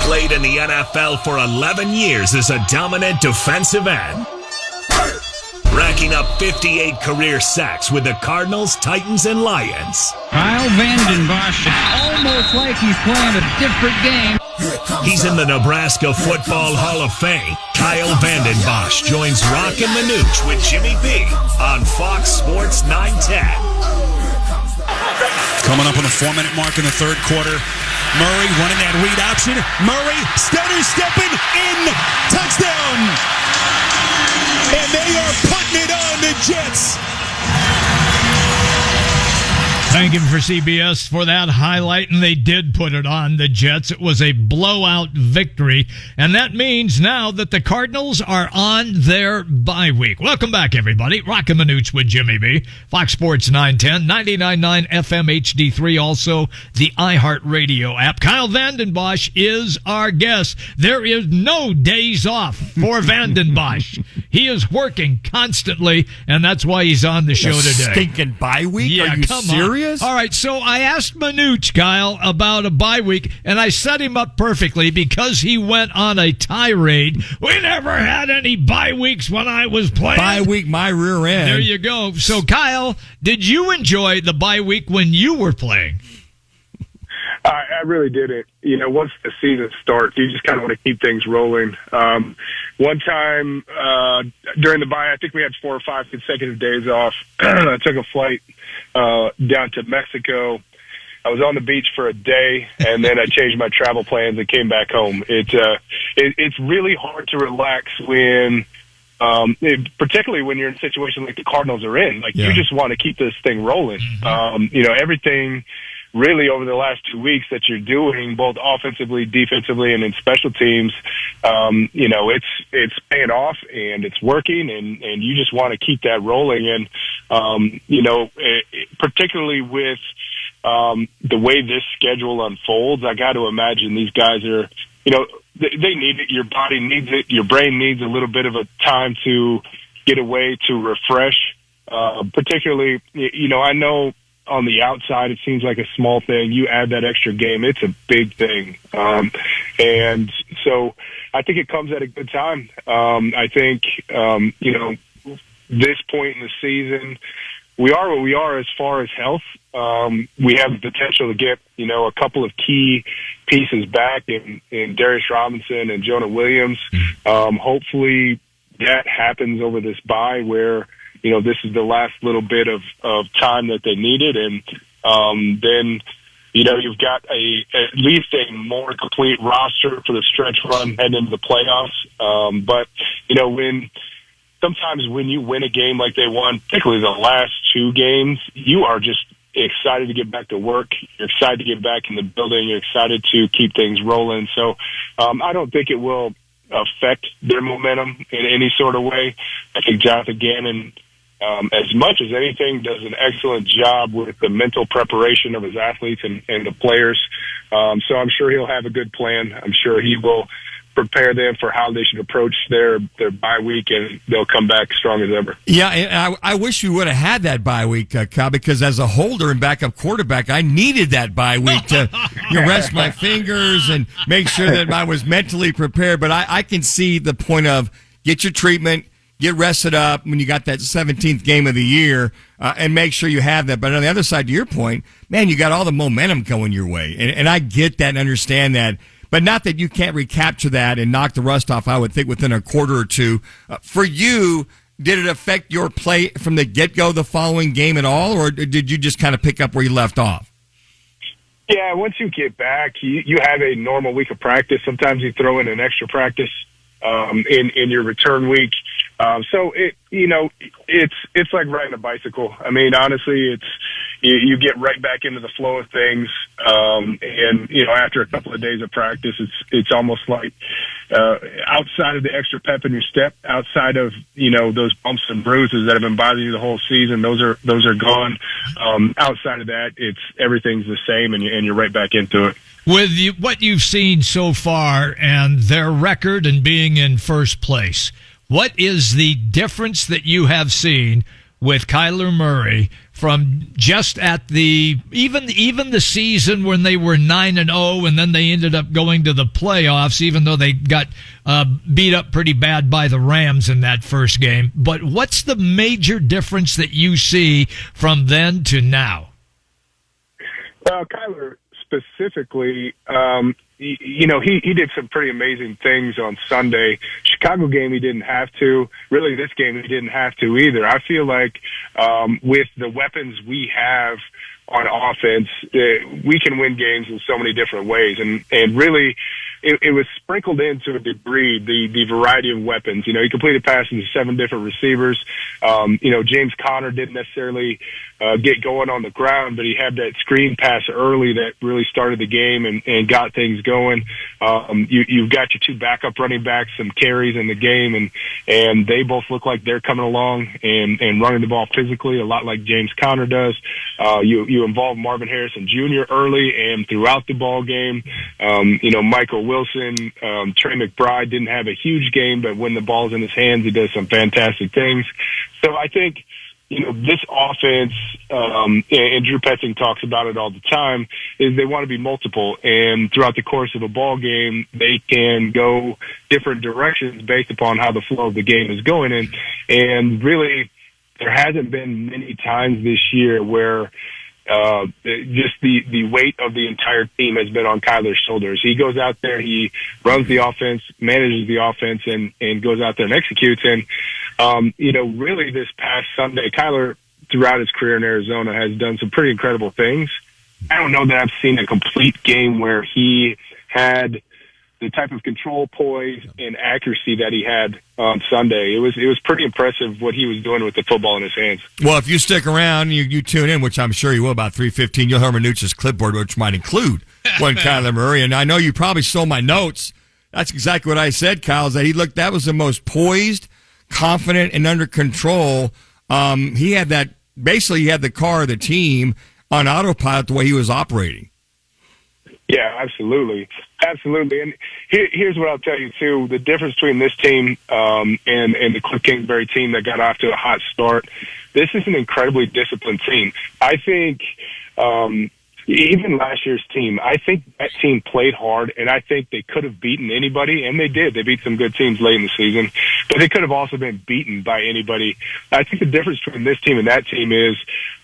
played in the NFL for 11 years as a dominant defensive end, racking up 58 career sacks with the Cardinals, Titans, and Lions. Vanden, Bosch, almost like he's playing a different game. He's in the Nebraska Football Hall of Fame. Kyle Vanden Bosch joins Rock and Manooch with Jimmy B on Fox Sports 910. Coming up on the 4-minute mark in the third quarter. Murray running that read option. Murray stepping in. Touchdown. And they are putting it on the Jets. Thank you for CBS for that highlight, and they did put it on the Jets. It was a blowout victory, and that means now that the Cardinals are on their bye week. Welcome back, everybody. Rock and Manooch with Jimmy B. Fox Sports 910, 99.9 FM HD3, also the iHeartRadio app. Kyle Vanden Bosch is our guest. There is no days off for Vanden Bosch. He is working constantly, and that's why he's on the show today. Stinking bye week? Yeah, are you come serious? On. All right, so I asked Manooch, Kyle, about a bye week, and I set him up perfectly because he went on a tirade. We never had any bye weeks when I was playing. Bye week, my rear end. There you go. So, Kyle, did you enjoy the bye week when you were playing? I really didn't. You know, once the season starts, you just kind of want to keep things rolling. One time during the bye, I think we had 4 or 5 consecutive days off. I took a flight down to Mexico. I was on the beach for a day, and then I changed my travel plans and came back home. It's really hard to relax when, particularly when you're in a situation like the Cardinals are in. Like, you just want to keep this thing rolling. You know, everything really over the last 2 weeks that you're doing, both offensively, defensively, and in special teams, you know, it's paying off and it's working, and you just want to keep that rolling. And, you know, particularly with the way this schedule unfolds, I got to imagine these guys are, you know, they need it. Your body needs it. Your brain needs a little bit of a time to get away, to refresh. Particularly, you know, I know on the outside, it seems like a small thing. You add that extra game, it's a big thing. And so I think it comes at a good time. I think, you know, this point in the season, we are what we are as far as health. We have the potential to get, you know, a couple of key pieces back in Darius Robinson and Jonah Williams. Hopefully that happens over this bye where, you know, this is the last little bit of time that they needed. And then, you know, you've got at least a more complete roster for the stretch run heading into the playoffs. But, you know, sometimes when you win a game like they won, particularly the last 2 games, you are just excited to get back to work. You're excited to get back in the building. You're excited to keep things rolling. So I don't think it will affect their momentum in any sort of way. I think Jonathan Gannon, as much as anything, does an excellent job with the mental preparation of his athletes and the players. So I'm sure he'll have a good plan. I'm sure he will prepare them for how they should approach their bye week, and they'll come back strong as ever. Yeah, and I wish we would have had that bye week, Kyle, because as a holder and backup quarterback, I needed that bye week to rest my fingers and make sure that I was mentally prepared. But I can see the point of get your treatment, get rested up when you got that 17th game of the year, and make sure you have that. But on the other side, to your point, man, you got all the momentum going your way. And I get that and understand that. But not that you can't recapture that and knock the rust off, I would think, within a quarter or two. For you, did it affect your play from the get-go the following game at all, or did you just kind of pick up where you left off? Yeah, once you get back, you have a normal week of practice. Sometimes you throw in an extra practice in your return week. So it's like riding a bicycle. I mean, honestly, you get right back into the flow of things. And you know, after a couple of days of practice, it's almost like outside of the extra pep in your step, outside of, you know, those bumps and bruises that have been bothering you the whole season, those are gone. Outside of that, everything's the same, and you're right back into it. With what you've seen so far and their record and being in first place, what is the difference that you have seen with Kyler Murray from just at the even the season when they were 9-0 and then they ended up going to the playoffs, even though they got beat up pretty bad by the Rams in that first game. But what's the major difference that you see from then to now? Kyler specifically, he did some pretty amazing things on Sunday. Chicago game, he didn't have to. Really, this game, he didn't have to either. I feel like with the weapons we have on offense, we can win games in so many different ways. And really, it was sprinkled in to a degree, the variety of weapons. He completed passes to 7 different receivers. James Conner didn't necessarily get going on the ground, but he had that screen pass early that really started the game and got things going. You've got your 2 backup running backs, some carries in the game, and they both look like they're coming along and running the ball physically, a lot like James Conner does. You involve Marvin Harrison Jr. early and throughout the ball game. Michael Wilson, Trey McBride didn't have a huge game, but when the ball's in his hands, he does some fantastic things. So I think, this offense, and Drew Petzing talks about it all the time, is they want to be multiple. And throughout the course of a ball game, they can go different directions based upon how the flow of the game is going. And really, there hasn't been many times this year where just the weight of the entire team has been on Kyler's shoulders. He goes out there, he runs the offense, manages the offense, and goes out there and executes. And, really this past Sunday, Kyler, throughout his career in Arizona, has done some pretty incredible things. I don't know that I've seen a complete game where he had the type of control, poise, and accuracy that he had on Sunday. It was pretty impressive what he was doing with the football in his hands. Well, if you stick around, you tune in, which I'm sure you will, about 3:15, you'll hear Minucci's clipboard, which might include one Kyler Murray. And I know you probably stole my notes. That's exactly what I said, Kyle, is that that was the most poised, confident, and under control. He had the car, the team, on autopilot the way he was operating. Yeah, absolutely. Absolutely. And here's what I'll tell you, too. The difference between this team and the Cliff Kingsbury team that got off to a hot start, this is an incredibly disciplined team. I think even last year's team, I think that team played hard, and I think they could have beaten anybody, and they did. They beat some good teams late in the season, but they could have also been beaten by anybody. I think the difference between this team and that team is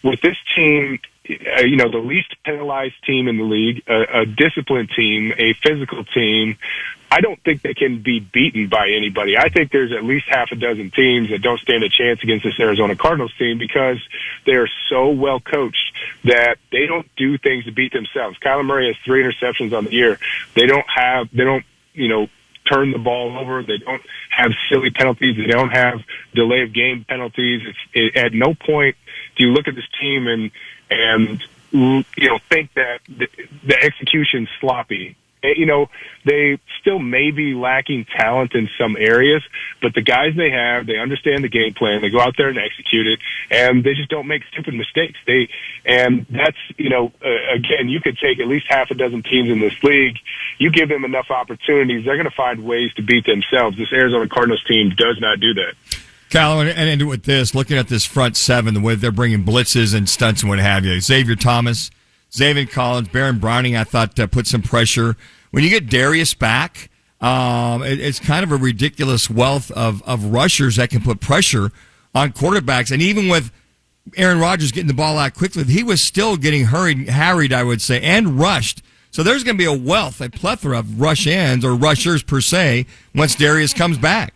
with this team, the least penalized team in the league, a disciplined team, a physical team, I don't think they can be beaten by anybody. I think there's at least half a dozen teams that don't stand a chance against this Arizona Cardinals team because they're so well coached that they don't do things to beat themselves. Kyler Murray has 3 interceptions on the year. They don't turn the ball over. They don't have silly penalties. They don't have delay of game penalties. At no point do you look at this team and think that the execution's sloppy. They still may be lacking talent in some areas, but the guys they have, they understand the game plan. They go out there and execute it, and they just don't make stupid mistakes. And that's, again, you could take at least half a dozen teams in this league. You give them enough opportunities, they're going to find ways to beat themselves. This Arizona Cardinals team does not do that. Cal, and end it with this, looking at this front seven, the way they're bringing blitzes and stunts and what have you. Xavier Thomas, Zaven Collins, Baron Browning, I thought put some pressure. When you get Darius back, it's kind of a ridiculous wealth of rushers that can put pressure on quarterbacks. And even with Aaron Rodgers getting the ball out quickly, he was still getting harried, I would say, and rushed. So there's going to be a plethora of rush ends or rushers per se once Darius comes back.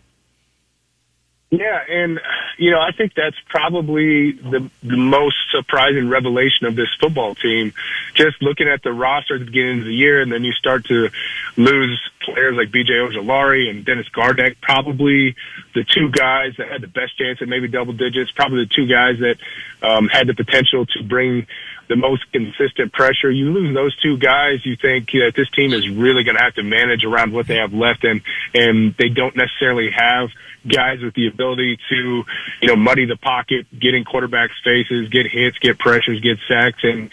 Yeah, and, I think that's probably the most surprising revelation of this football team. Just looking at the roster at the beginning of the year, and then you start to lose players like B.J. Ojolari and Dennis Gardeck, probably the 2 guys that had the best chance at maybe double digits, probably the 2 guys that had the potential to bring the most consistent pressure. You lose those 2 guys, you think that this team is really going to have to manage around what they have left, and they don't necessarily have guys with the ability to, muddy the pocket, get in quarterbacks' faces, get hits, get pressures, get sacks, and,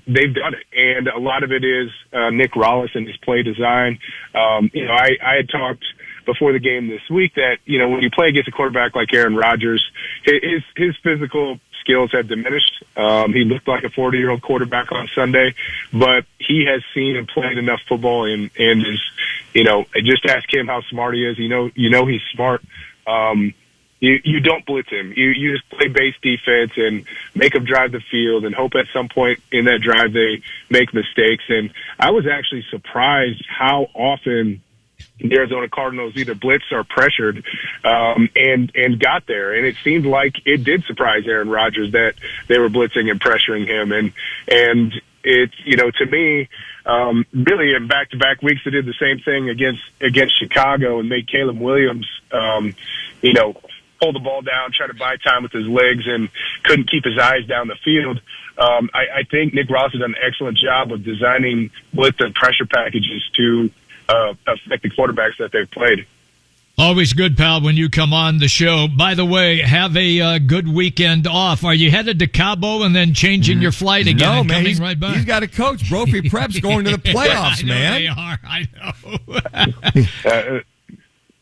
they've done it. And a lot of it is Nick Rollis and his play design. I had talked before the game this week that, when you play against a quarterback like Aaron Rodgers, his physical skills have diminished. He looked like a 40-year-old quarterback on Sunday, but he has seen and played enough football and is, just ask him how smart he is. You know he's smart. You don't blitz him. You just play base defense and make him drive the field and hope at some point in that drive they make mistakes. And I was actually surprised how often the Arizona Cardinals either blitzed or pressured and got there. And it seemed like it did surprise Aaron Rodgers that they were blitzing and pressuring him. And it's, to me, really in back-to-back weeks they did the same thing against Chicago and made Caleb Williams, pull the ball down, try to buy time with his legs, and couldn't keep his eyes down the field. I think Nick Ross has done an excellent job of designing blitz and pressure packages to affect the quarterbacks that they've played. Always good, pal, when you come on the show. By the way, have a good weekend off. Are you headed to Cabo and then changing your flight again and coming right back? He's got a coach. Brophy Prep's going to the playoffs, man. They are. I know.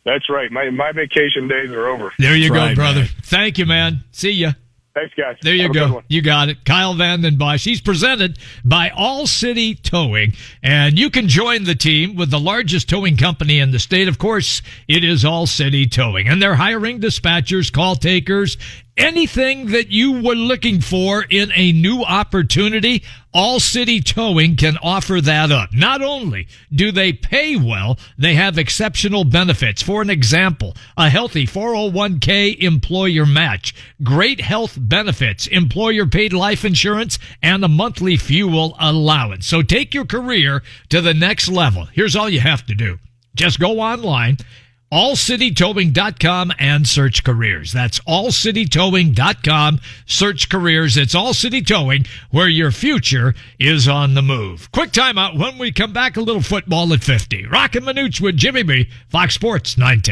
That's right. My vacation days are over. There you go, brother. Man. Thank you, man. See ya. Thanks, guys. There you go. You got it. Kyle Vanden Bosch. He's presented by All City Towing, and you can join the team with the largest towing company in the state. Of course, it is All City Towing, and they're hiring dispatchers, call takers, anything that you were looking for in a new opportunity. All City Towing can offer that up. Not only do they pay well, they have exceptional benefits. For an example, a healthy 401k employer match, great health benefits, employer paid life insurance, and a monthly fuel allowance. So take your career to the next level. Here's all you have to do. Just go online, allcitytowing.com, and search careers. That's allcitytowing.com, search careers. It's All City Towing, where your future is on the move. Quick timeout. When we come back, a little football at 50. Rockin' Minuch with Jimmy B, Fox Sports 910.